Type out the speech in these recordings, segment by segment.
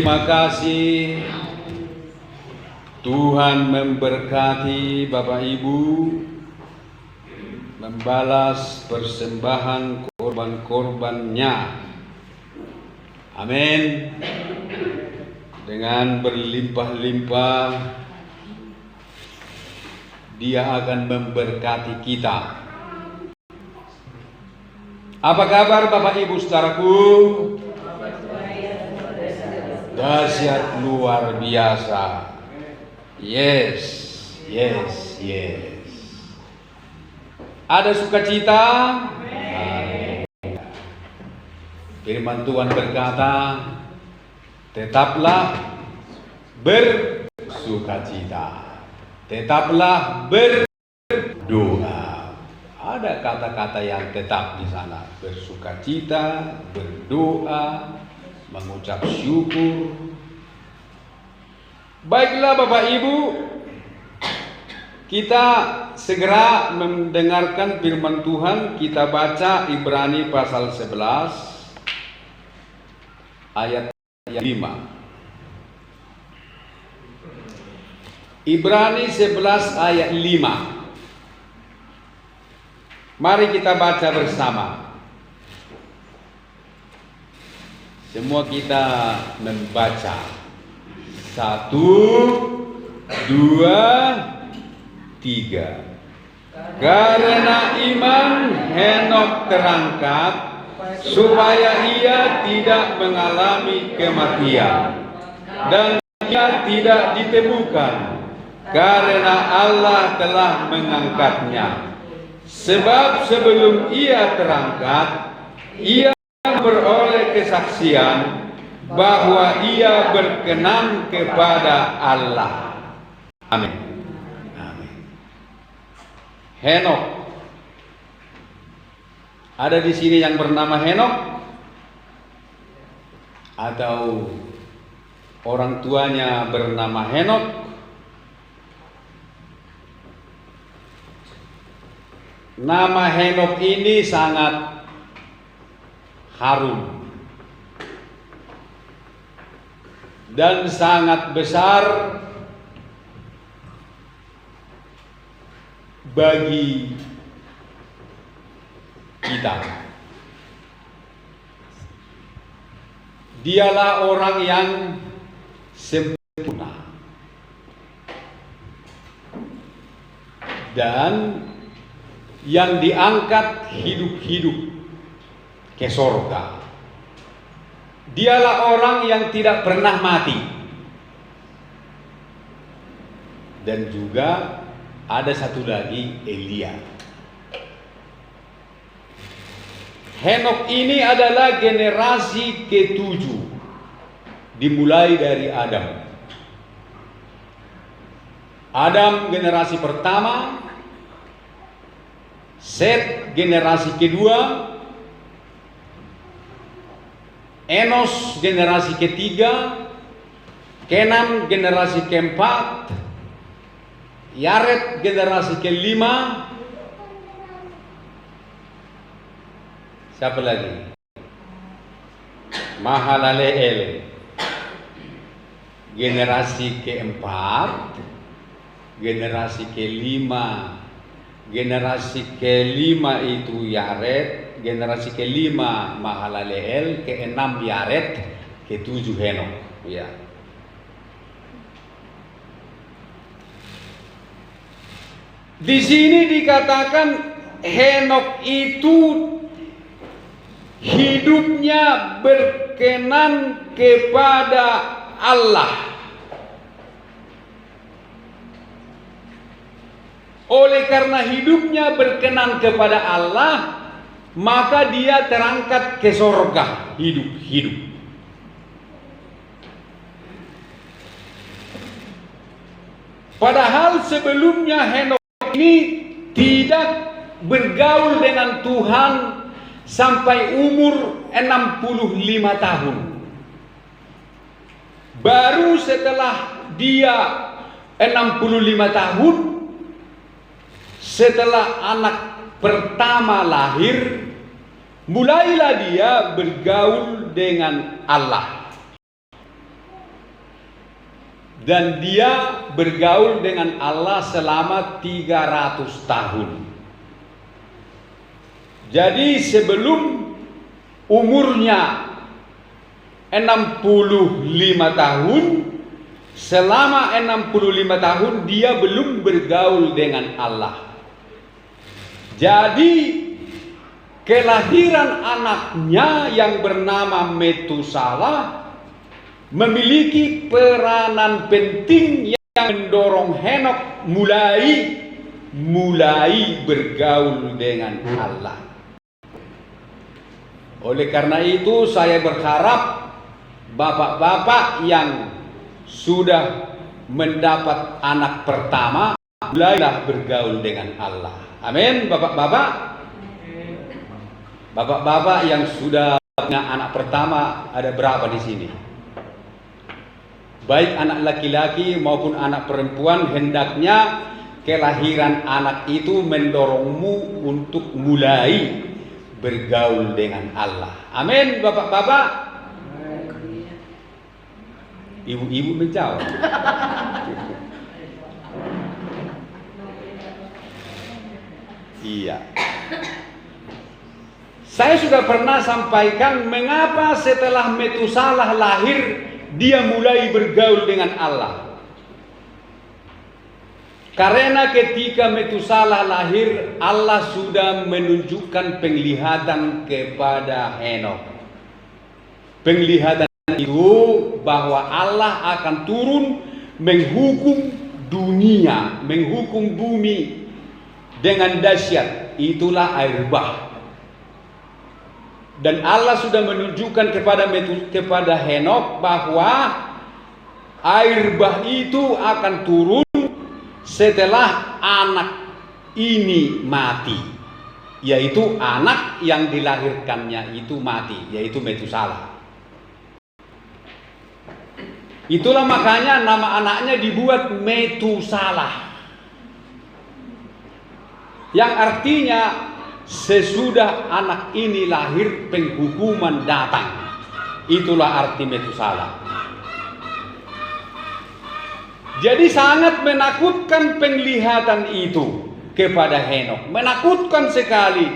Terima kasih. Tuhan memberkati Bapak Ibu, membalas persembahan korban-korbannya. Amin. Dengan berlimpah-limpah Dia akan memberkati kita. Apa kabar Bapak Ibu saudaraku? Dahsyat luar biasa. Yes. Ada sukacita? Firman Tuhan berkata, tetaplah bersukacita, tetaplah berdoa. Ada kata-kata yang tetap di sana: bersukacita, berdoa, mengucap syukur. Baiklah Bapak Ibu, kita segera mendengarkan firman Tuhan. Kita baca Ibrani pasal 11 ayat 5. Ibrani 11 ayat 5. Mari kita baca bersama. Semua kita membaca. 1, 2, 3. Karena iman Henok terangkat supaya ia tidak mengalami kematian, dan ia tidak ditemukan karena Allah telah mengangkatnya. Sebab sebelum ia terangkat, ia beroleh kesaksian bahwa ia berkenan kepada Allah. Amin. Henok. Ada di sini yang bernama Henok? Atau orang tuanya bernama Henok? Nama Henok ini sangat harum dan sangat besar bagi kita. Dialah orang yang sempurna dan yang diangkat hidup-hidup ke sorga. Dialah orang yang tidak pernah mati. Dan juga ada satu lagi, Elia. Henok ini adalah generasi ke-7, dimulai dari Adam. Adam generasi pertama, Set generasi kedua, Enos generasi ketiga, Kenan generasi keempat, Yared generasi kelima. Siapa lagi? Mahalaleel generasi keempat, generasi kelima. Generasi kelima itu Yared, generasi kelima Mahalaleel, keenam Yared, ketujuh Henok. Ya. Di sini dikatakan Henok itu hidupnya berkenan kepada Allah. Oleh karena hidupnya berkenan kepada Allah, maka dia terangkat ke sorga, hidup. Padahal sebelumnya Henok ini tidak bergaul dengan Tuhan sampai umur 65 tahun. Baru setelah dia 65 tahun, setelah anak pertama lahir, mulailah dia bergaul dengan Allah. dan dia bergaul dengan Allah selama 300 tahun. Jadi sebelum umurnya 65 tahun, selama 65 tahun dia belum bergaul dengan Allah. Jadi kelahiran anaknya yang bernama Metusalah memiliki peranan penting yang mendorong Henokh mulai bergaul dengan Allah. Oleh karena itu saya berharap bapak-bapak yang sudah mendapat anak pertama mulailah bergaul dengan Allah. Amin, bapak-bapak. Bapak-bapak yang sudah punya anak pertama ada berapa di sini? Baik anak laki-laki maupun anak perempuan, hendaknya kelahiran anak itu mendorongmu untuk mulai bergaul dengan Allah. Amin, bapak-bapak. Ibu-ibu menjawab. Iya. Saya sudah pernah sampaikan mengapa setelah Metusalah lahir dia mulai bergaul dengan Allah. Karena ketika Metusalah lahir, Allah sudah menunjukkan penglihatan kepada Henokh. Penglihatan itu bahwa Allah akan turun menghukum dunia, menghukum bumi dengan dahsyat. Itulah air bah. Dan Allah sudah menunjukkan kepada Henokh bahwa air bah itu akan turun setelah anak ini mati, yaitu anak yang dilahirkannya itu mati, yaitu Metusalah. Itulah makanya nama anaknya dibuat Metusalah, yang artinya sesudah anak ini lahir penghukuman datang. Itulah arti Metusalah. Jadi sangat menakutkan penglihatan itu kepada Henokh, menakutkan sekali.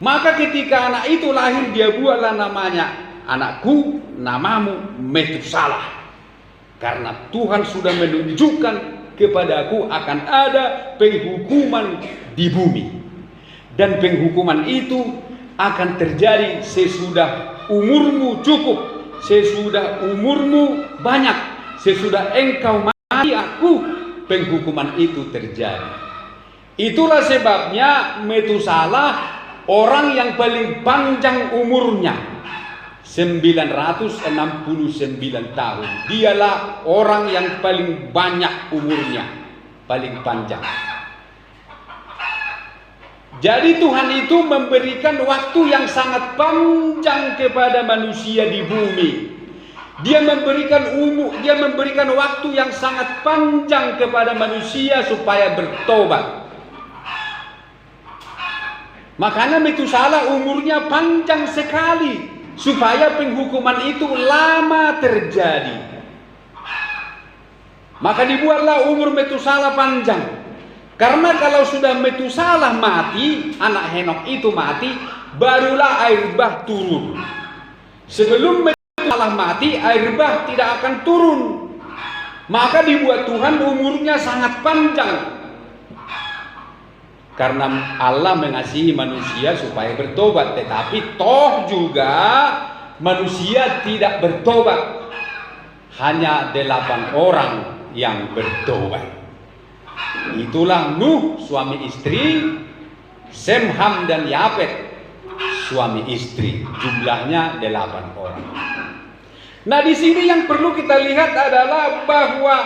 Maka ketika anak itu lahir, dia buatlah namanya, anakku namamu Metusalah, karena Tuhan sudah menunjukkan kepadaku akan ada penghukuman di bumi. Dan penghukuman itu akan terjadi sesudah umurmu cukup, sesudah umurmu banyak, sesudah engkau mati aku, penghukuman itu terjadi. Itulah sebabnya Metusalah orang yang paling panjang umurnya, 969 tahun. Dialah orang yang paling banyak umurnya, paling panjang. Jadi Tuhan itu memberikan waktu yang sangat panjang kepada manusia di bumi. Dia memberikan waktu yang sangat panjang kepada manusia supaya bertobat. Makanya Metusalah umurnya panjang sekali supaya penghukuman itu lama terjadi. Maka dibuatlah umur Metusalah panjang. Karena kalau sudah Metusalah mati, anak Henokh itu mati, barulah air bah turun. Sebelum Metusalah mati, air bah tidak akan turun. Maka dibuat Tuhan umurnya sangat panjang. Karena Allah mengasihi manusia supaya bertobat. Tetapi toh juga manusia tidak bertobat. Hanya 8 orang yang bertobat. Itulah Nuh suami istri, Sem, Ham dan Yafet suami istri. Jumlahnya 8 orang. Nah, di sini yang perlu kita lihat adalah bahwa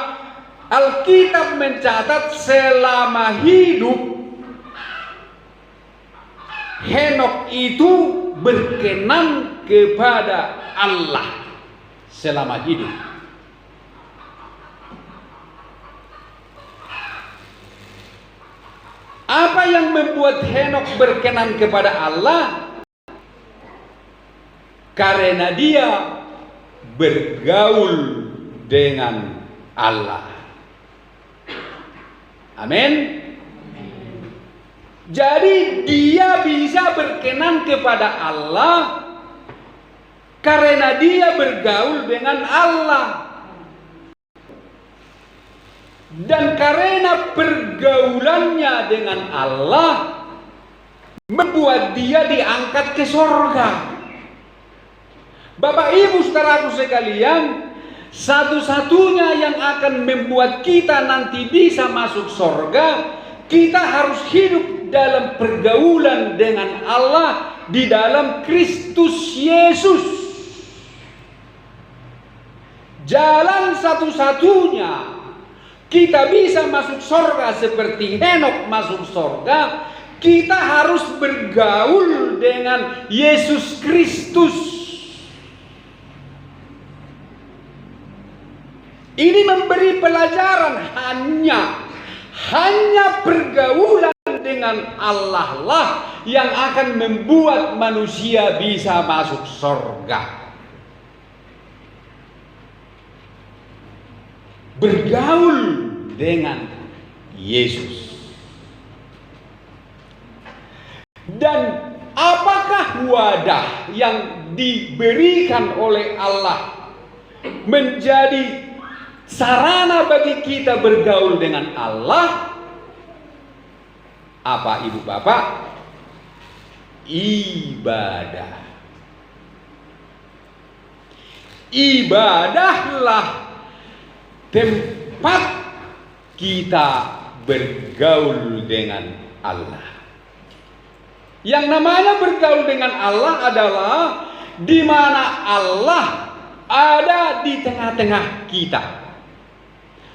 Alkitab mencatat selama hidup Henokh itu berkenan kepada Allah selama hidup. Apa yang membuat Henokh berkenan kepada Allah? Karena dia bergaul dengan Allah. Amin. Jadi dia bisa berkenan kepada Allah karena dia bergaul dengan Allah. Dan karena pergaulannya dengan Allah membuat dia diangkat ke sorga. Bapak Ibu saudaraku sekalian, satu-satunya yang akan membuat kita nanti bisa masuk sorga, kita harus hidup dalam pergaulan dengan Allah di dalam Kristus Yesus. Jalan satu-satunya kita bisa masuk sorga seperti Henokh masuk sorga, kita harus bergaul dengan Yesus Kristus. Ini memberi pelajaran hanya pergaulan dengan Allah lah yang akan membuat manusia bisa masuk surga. Bergaul dengan Yesus. Dan apakah wadah yang diberikan oleh Allah menjadi sarana bagi kita bergaul dengan Allah? Apa Ibu Bapak? Ibadah. Ibadahlah tempat kita bergaul dengan Allah. Yang namanya bergaul dengan Allah adalah di mana Allah ada di tengah-tengah kita.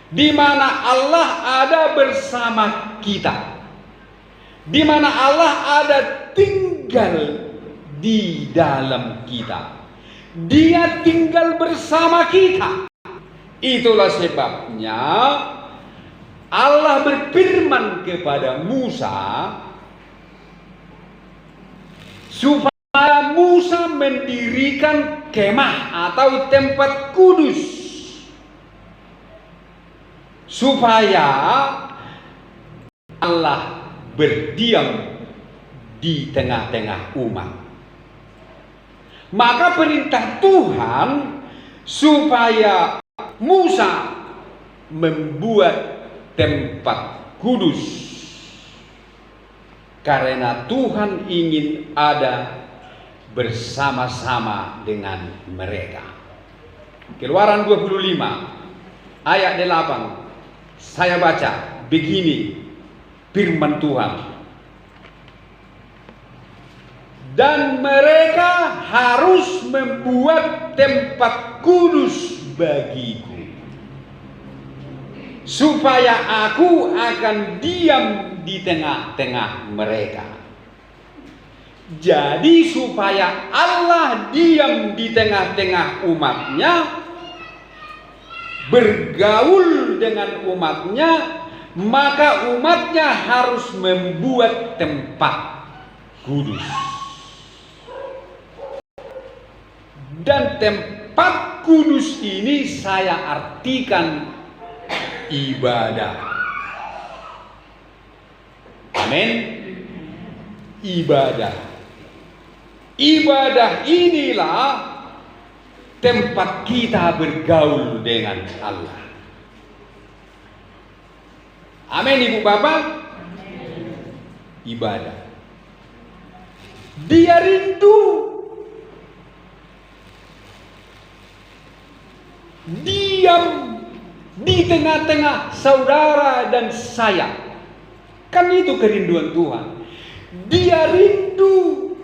Di mana Allah ada bersama kita. Di mana Allah ada tinggal di dalam kita. Dia tinggal bersama kita. Itulah sebabnya Allah berfirman kepada Musa supaya Musa mendirikan kemah atau tempat kudus supaya Allah berdiam di tengah-tengah umat. Maka perintah Tuhan supaya Musa membuat tempat kudus karena Tuhan ingin ada bersama-sama dengan mereka. Keluaran 25 ayat 8. Saya baca begini firman Tuhan. Dan mereka harus membuat tempat kudus bagiku, supaya aku akan diam di tengah-tengah mereka. Jadi supaya Allah diam di tengah-tengah umatnya, bergaul dengan umatnya, maka umatnya harus membuat tempat kudus. Dan tempat kudus ini saya artikan ibadah. Amin. Ibadah. Ibadah inilah tempat kita bergaul dengan Allah. Amin Ibu Bapak. Ibadah. Dia rindu diam di tengah-tengah saudara dan saya. Kan itu kerinduan Tuhan. Dia rindu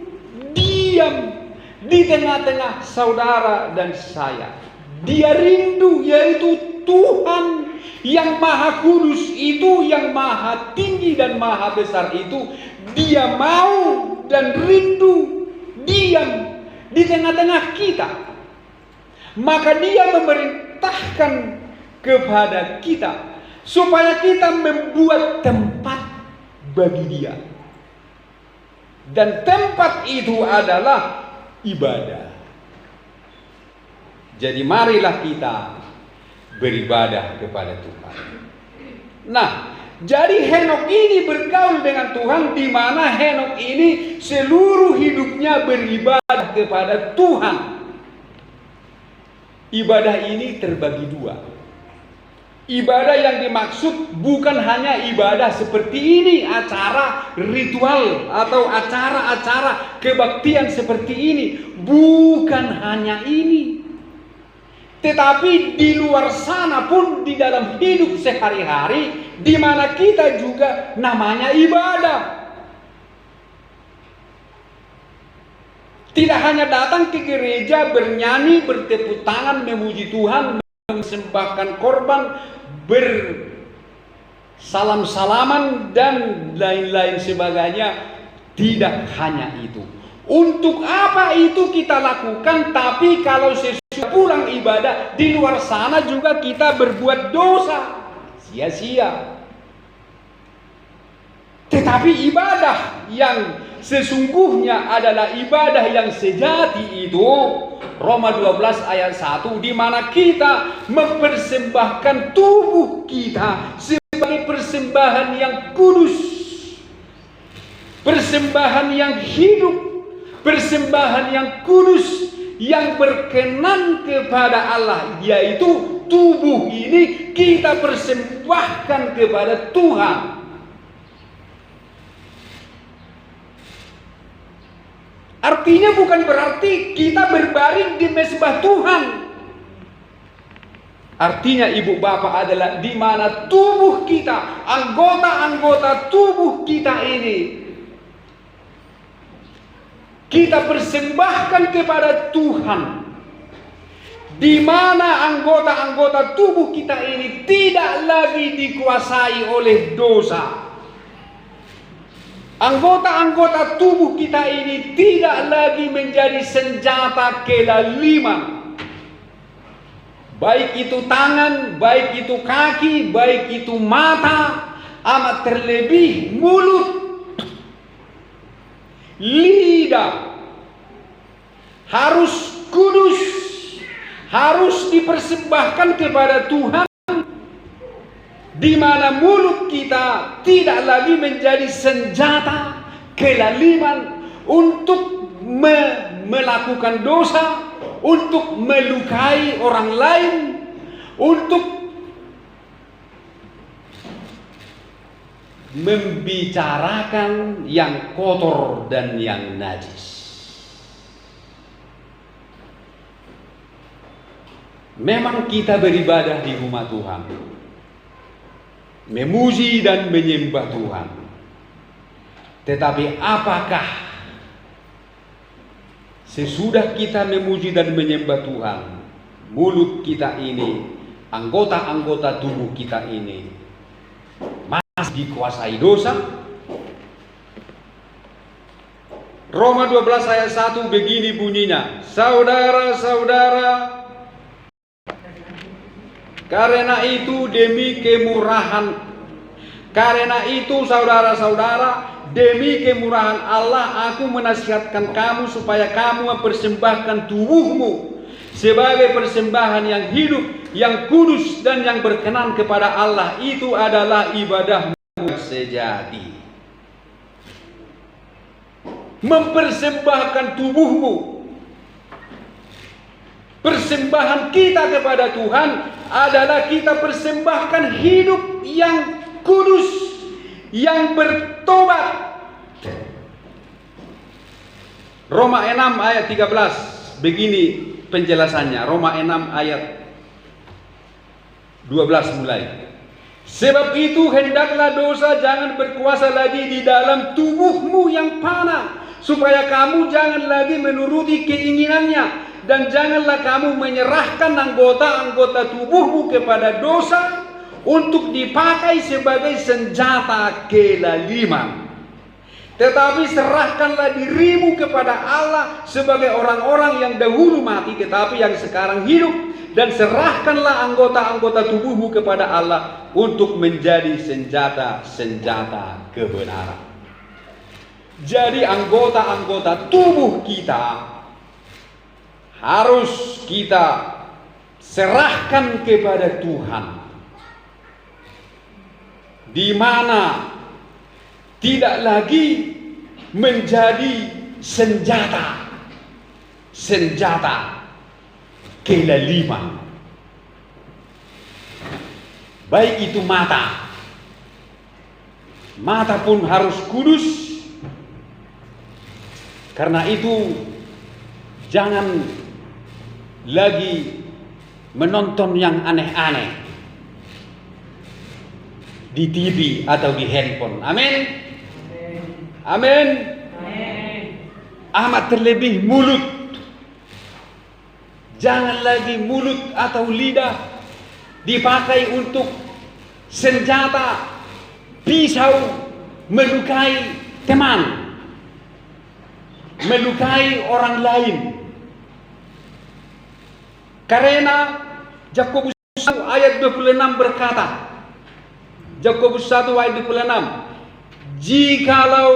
diam di tengah-tengah saudara dan saya. Dia rindu, yaitu Tuhan yang maha kudus itu, yang maha tinggi dan maha besar itu, dia mau dan rindu diam di tengah-tengah kita. Maka dia memerintahkan kepada kita supaya kita membuat tempat bagi dia. Dan tempat itu adalah ibadah. Jadi marilah kita beribadah kepada Tuhan. Nah, jadi Henokh ini bergaul dengan Tuhan, di mana Henokh ini seluruh hidupnya beribadah kepada Tuhan. Ibadah ini terbagi dua. Ibadah yang dimaksud bukan hanya ibadah seperti ini, acara ritual atau acara-acara kebaktian seperti ini. Bukan hanya ini. Tetapi di luar sana pun, di dalam hidup sehari-hari, di mana kita juga namanya ibadah. Tidak hanya datang ke gereja, bernyanyi, bertepuk tangan, memuji Tuhan, mempersembahkan korban, bersalam-salaman, dan lain-lain sebagainya. Tidak hanya itu. Untuk apa itu kita lakukan? Tapi kalau sesudah pulang ibadah, di luar sana juga kita berbuat dosa, sia-sia. Tetapi ibadah yang sesungguhnya adalah ibadah yang sejati itu, Roma 12 ayat 1, di mana kita mempersembahkan tubuh kita sebagai persembahan yang kudus, persembahan yang hidup, persembahan yang kudus, yang berkenan kepada Allah, yaitu tubuh ini kita persembahkan kepada Tuhan. Artinya bukan berarti kita berbaring di mezbah Tuhan. Artinya ibu bapak adalah di mana tubuh kita, anggota-anggota tubuh kita ini kita persembahkan kepada Tuhan, di mana anggota-anggota tubuh kita ini tidak lagi dikuasai oleh dosa. Anggota-anggota tubuh kita ini tidak lagi menjadi senjata kelaliman. Baik itu tangan, baik itu kaki, baik itu mata, amat terlebih mulut, lidah, harus kudus, harus dipersembahkan kepada Tuhan, di mana mulut kita tidak lagi menjadi senjata kelaliman untuk melakukan dosa, untuk melukai orang lain, untuk membicarakan yang kotor dan yang najis. Memang kita beribadah di rumah Tuhan, memuji dan menyembah Tuhan. Tetapi apakah sesudah kita memuji dan menyembah Tuhan, mulut kita ini, anggota-anggota tubuh kita ini masih dikuasai dosa? Roma 12 ayat 1 begini bunyinya, saudara-saudara, karena itu saudara-saudara, demi kemurahan Allah aku menasihatkan kamu supaya kamu mempersembahkan tubuhmu sebagai persembahan yang hidup, yang kudus dan yang berkenan kepada Allah. Itu adalah ibadahmu sejati. Mempersembahkan tubuhmu, persembahan kita kepada Tuhan adalah kita persembahkan hidup yang kudus, yang bertobat. Roma 6 ayat 13 begini penjelasannya. Roma 6 ayat 12 mulai. Sebab itu hendaklah dosa jangan berkuasa lagi di dalam tubuhmu yang fana, supaya kamu jangan lagi menuruti keinginannya, dan janganlah kamu menyerahkan anggota-anggota tubuhmu kepada dosa untuk dipakai sebagai senjata kelaliman. Tetapi serahkanlah dirimu kepada Allah sebagai orang-orang yang dahulu mati tetapi yang sekarang hidup, dan serahkanlah anggota-anggota tubuhmu kepada Allah untuk menjadi senjata-senjata kebenaran. Jadi anggota-anggota tubuh kita harus kita serahkan kepada Tuhan, di mana tidak lagi menjadi senjata kelaliman. Baik itu mata pun harus kudus. Karena itu jangan lagi menonton yang aneh-aneh di TV atau di handphone. Amin. Amin. Amat terlebih mulut. Jangan lagi mulut atau lidah dipakai untuk senjata, pisau, melukai teman, melukai orang lain. Karena Yakobus 1 ayat 26 berkata, Yakobus 1 ayat 26, jikalau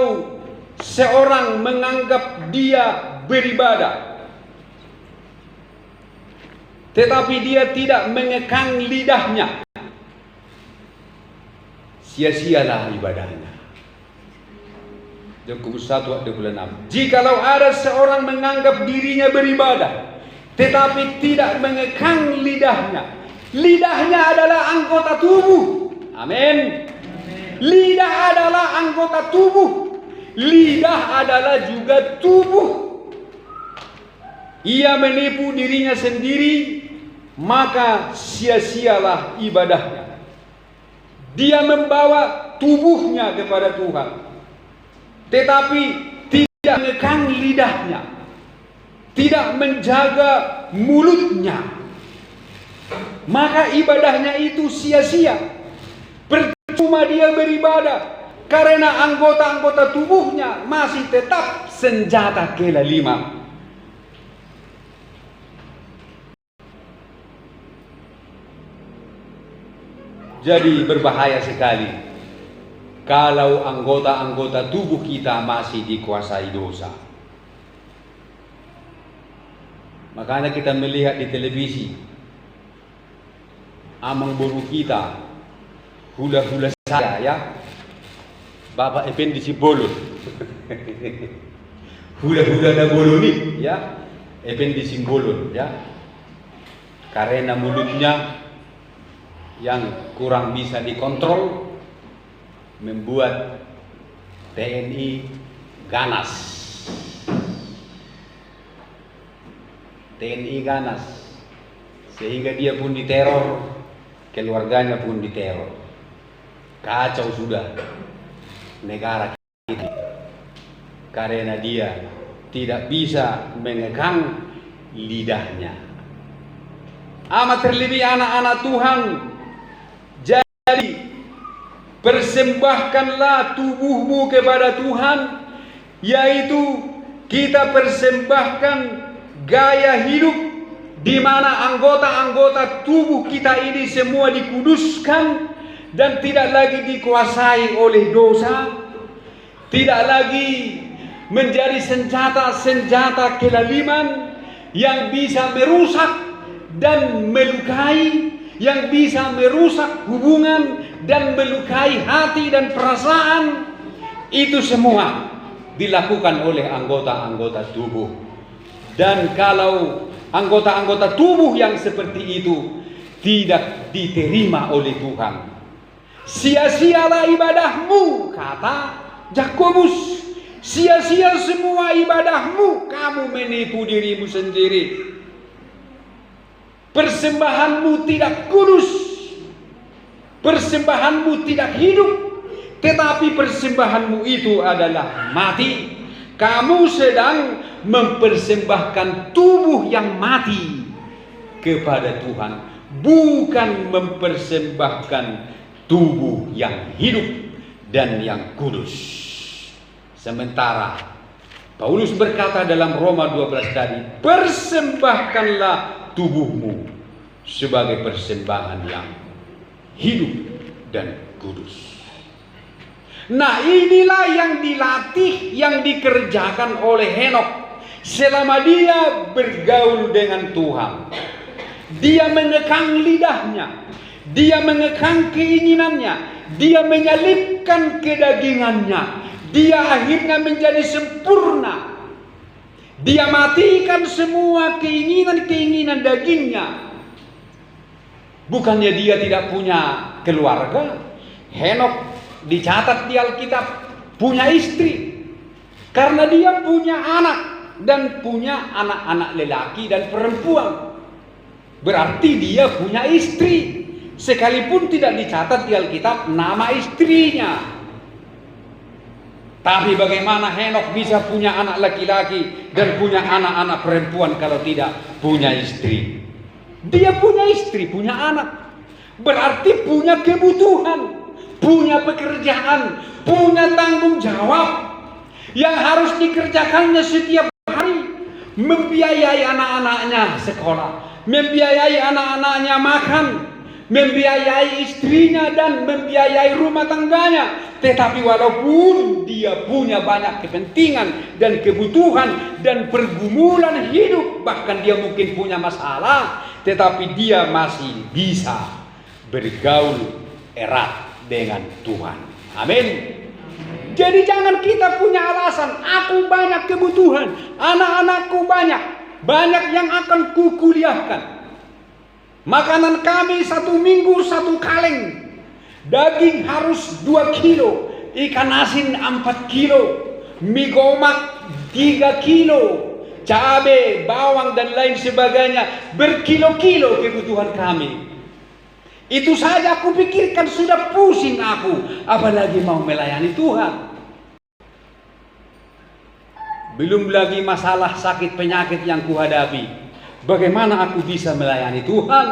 seorang menganggap dia beribadah, tetapi dia tidak mengekang lidahnya, sia-sialah ibadahnya. Yakobus 1 ayat 26. Jikalau ada seorang menganggap dirinya beribadah, tetapi tidak mengekang lidahnya. Lidahnya adalah anggota tubuh. Amin. Lidah adalah anggota tubuh. Lidah adalah juga tubuh. Ia menipu dirinya sendiri, maka sia-sialah ibadahnya. Dia membawa tubuhnya kepada Tuhan, tetapi tidak mengekang lidahnya, tidak menjaga mulutnya, maka ibadahnya itu sia-sia. Percuma dia beribadah, karena anggota-anggota tubuhnya masih tetap senjata kelaliman. Jadi berbahaya sekali kalau anggota-anggota tubuh kita masih dikuasai dosa. Makanya kita melihat di televisi, amang boru kita, hula-hula saya ya, Bapak Effendi Simbolon. Hula-hula na boloni ya, Effendi Simbolon ya. Karena mulutnya yang kurang bisa dikontrol membuat TNI ganas. TNI ganas sehingga dia pun diteror, keluarganya pun diteror. Kacau sudah negara kita karena dia tidak bisa mengekang lidahnya. Amat terlebih anak-anak Tuhan. Jadi persembahkanlah tubuhmu kepada Tuhan, yaitu kita persembahkan gaya hidup di mana anggota-anggota tubuh kita ini semua dikuduskan dan tidak lagi dikuasai oleh dosa, tidak lagi menjadi senjata-senjata kelaliman yang bisa merusak dan melukai, yang bisa merusak hubungan dan melukai hati dan perasaan. Itu semua dilakukan oleh anggota-anggota tubuh. Dan kalau anggota-anggota tubuh yang seperti itu tidak diterima oleh Tuhan, sia-sialah ibadahmu, kata Yakobus. Sia-sia semua ibadahmu, kamu menipu dirimu sendiri. Persembahanmu tidak kudus, persembahanmu tidak hidup, tetapi persembahanmu itu adalah mati. Kamu sedang mempersembahkan tubuh yang mati kepada Tuhan, bukan mempersembahkan tubuh yang hidup dan yang kudus. Sementara Paulus berkata dalam Roma 12 tadi, persembahkanlah tubuhmu sebagai persembahan yang hidup dan kudus. Nah, inilah yang dilatih, yang dikerjakan oleh Henokh selama dia bergaul dengan Tuhan. dia mengekang lidahnya, dia mengekang keinginannya, dia menyalipkan kedagingannya, dia akhirnya menjadi sempurna. Dia matikan semua keinginan-keinginan dagingnya. Bukannya dia tidak punya keluarga. Henok dicatat di Alkitab punya istri. Karena dia punya anak dan punya anak-anak lelaki dan perempuan. Berarti dia punya istri. Sekalipun tidak dicatat di Alkitab nama istrinya. Tapi bagaimana Henok bisa punya anak laki-laki dan punya anak-anak perempuan kalau tidak punya istri? Dia punya istri, punya anak. Berarti punya kebutuhan, punya pekerjaan, punya tanggung jawab yang harus dikerjakannya setiap hari. Membiayai anak-anaknya sekolah, membiayai anak-anaknya makan, membiayai istrinya dan membiayai rumah tangganya. Tetapi walaupun dia punya banyak kepentingan dan kebutuhan dan pergumulan hidup, bahkan dia mungkin punya masalah, tetapi dia masih bisa bergaul erat dengan Tuhan. Amin. Jadi jangan kita punya alasan, aku banyak kebutuhan, anak-anakku banyak yang akan kukuliahkan. Makanan kami 1 minggu 1 kaleng, daging harus 2 kilo, ikan asin 4 kilo, mie gomak 3 kilo, cabai, bawang dan lain sebagainya, berkilo-kilo kebutuhan kami. Itu saja aku pikirkan sudah pusing aku, apalagi mau melayani Tuhan. Belum lagi masalah sakit penyakit yang kuhadapi. Bagaimana aku bisa melayani Tuhan?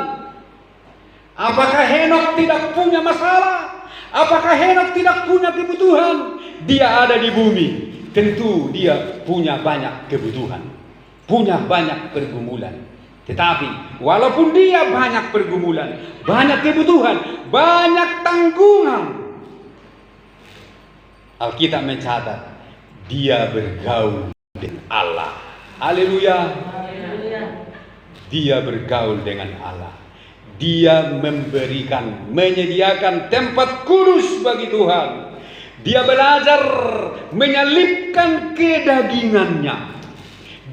Apakah Henok tidak punya masalah? Apakah Henok tidak punya kebutuhan? Dia ada di bumi, tentu dia punya banyak kebutuhan, punya banyak pergumulan. Tetapi walaupun dia banyak pergumulan, banyak kebutuhan, banyak tanggungan, Alkitab mencatat dia bergaul dengan Allah. Haleluya. Dia bergaul dengan Allah. Dia menyediakan tempat kudus bagi Tuhan. Dia belajar menyalipkan kedagingannya.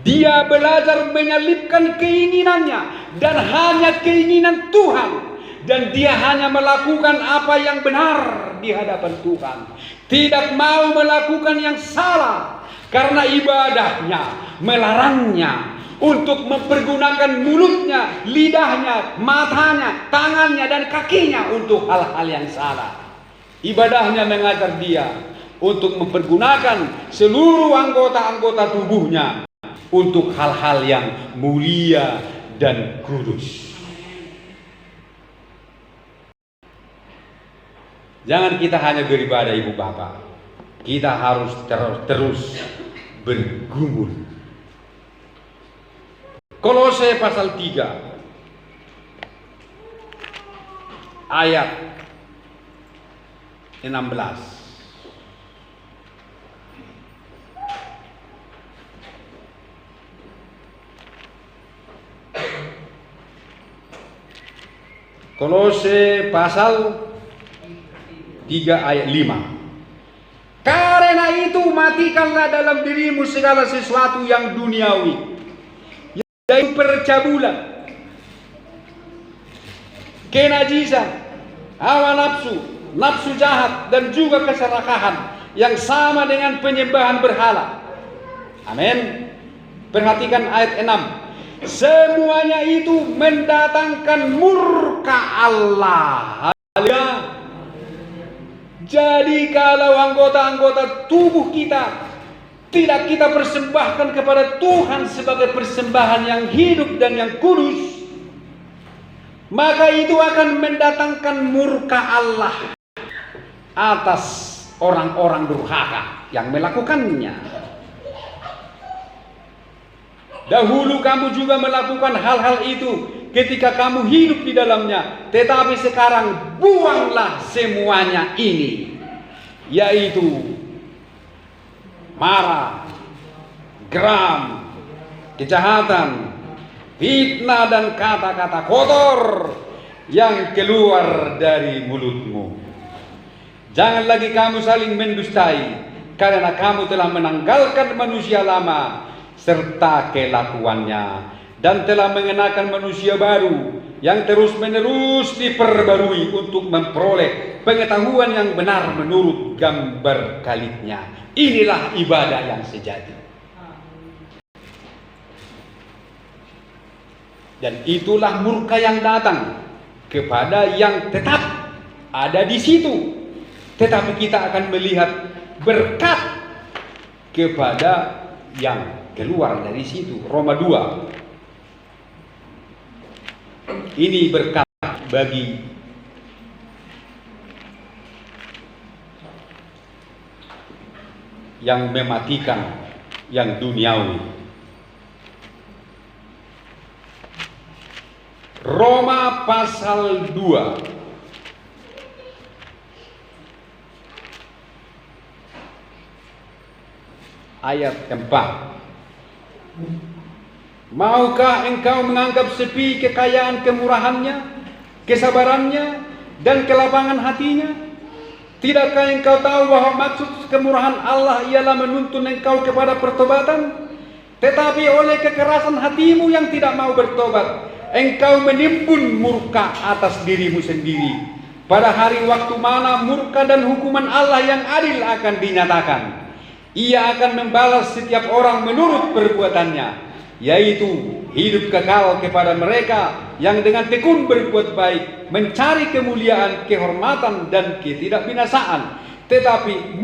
Dia belajar menyalipkan keinginannya dan hanya keinginan Tuhan. Dan dia hanya melakukan apa yang benar di hadapan Tuhan. Tidak mau melakukan yang salah. Karena ibadahnya melarangnya untuk mempergunakan mulutnya, lidahnya, matanya, tangannya dan kakinya untuk hal-hal yang salah. Ibadahnya mengajar dia untuk mempergunakan seluruh anggota-anggota tubuhnya untuk hal-hal yang mulia dan kudus. Jangan kita hanya beribadah ibu bapak. Kita harus terus bergumul. Kolose pasal 3 ayat 16. Kolose pasal 3 ayat 5. Karena itu matikanlah dalam dirimu segala sesuatu yang duniawi, yaitu percabulan, kenajisan, hawa nafsu, nafsu jahat, dan juga keserakahan yang sama dengan penyembahan berhala. Amin. Perhatikan ayat 6. Semuanya itu mendatangkan murka Allah. Haleluya. Jadi kalau anggota-anggota tubuh kita tidak kita persembahkan kepada Tuhan sebagai persembahan yang hidup dan yang kudus, maka itu akan mendatangkan murka Allah atas orang-orang durhaka yang melakukannya. Dahulu kamu juga melakukan hal-hal itu ketika kamu hidup di dalamnya, tetapi sekarang buanglah semuanya ini, yaitu marah, geram, kejahatan, fitnah dan kata-kata kotor yang keluar dari mulutmu. Jangan lagi kamu saling mendustai, karena kamu telah menanggalkan manusia lama serta kelakuannya, dan telah mengenakan manusia baru yang terus-menerus diperbarui untuk memperoleh pengetahuan yang benar menurut gambar kalitnya. Inilah ibadah yang sejati. Dan itulah murka yang datang kepada yang tetap ada di situ. Tetapi kita akan melihat berkat kepada yang keluar dari situ. Roma 2. Ini berkat bagi yang mematikan yang duniawi. Roma pasal 2 ayat 4. Maukah engkau menganggap sepi kekayaan kemurahannya, kesabarannya, dan kelapangan hatinya? Tidakkah engkau tahu bahwa maksud kemurahan Allah ialah menuntun engkau kepada pertobatan? Tetapi oleh kekerasan hatimu yang tidak mau bertobat, engkau menimbun murka atas dirimu sendiri. Pada hari waktu mana murka dan hukuman Allah yang adil akan dinyatakan. Ia akan membalas setiap orang menurut perbuatannya, yaitu hidup kekal kepada mereka yang dengan tekun berbuat baik, mencari kemuliaan, kehormatan, dan ketidakbinasaan. Tetapi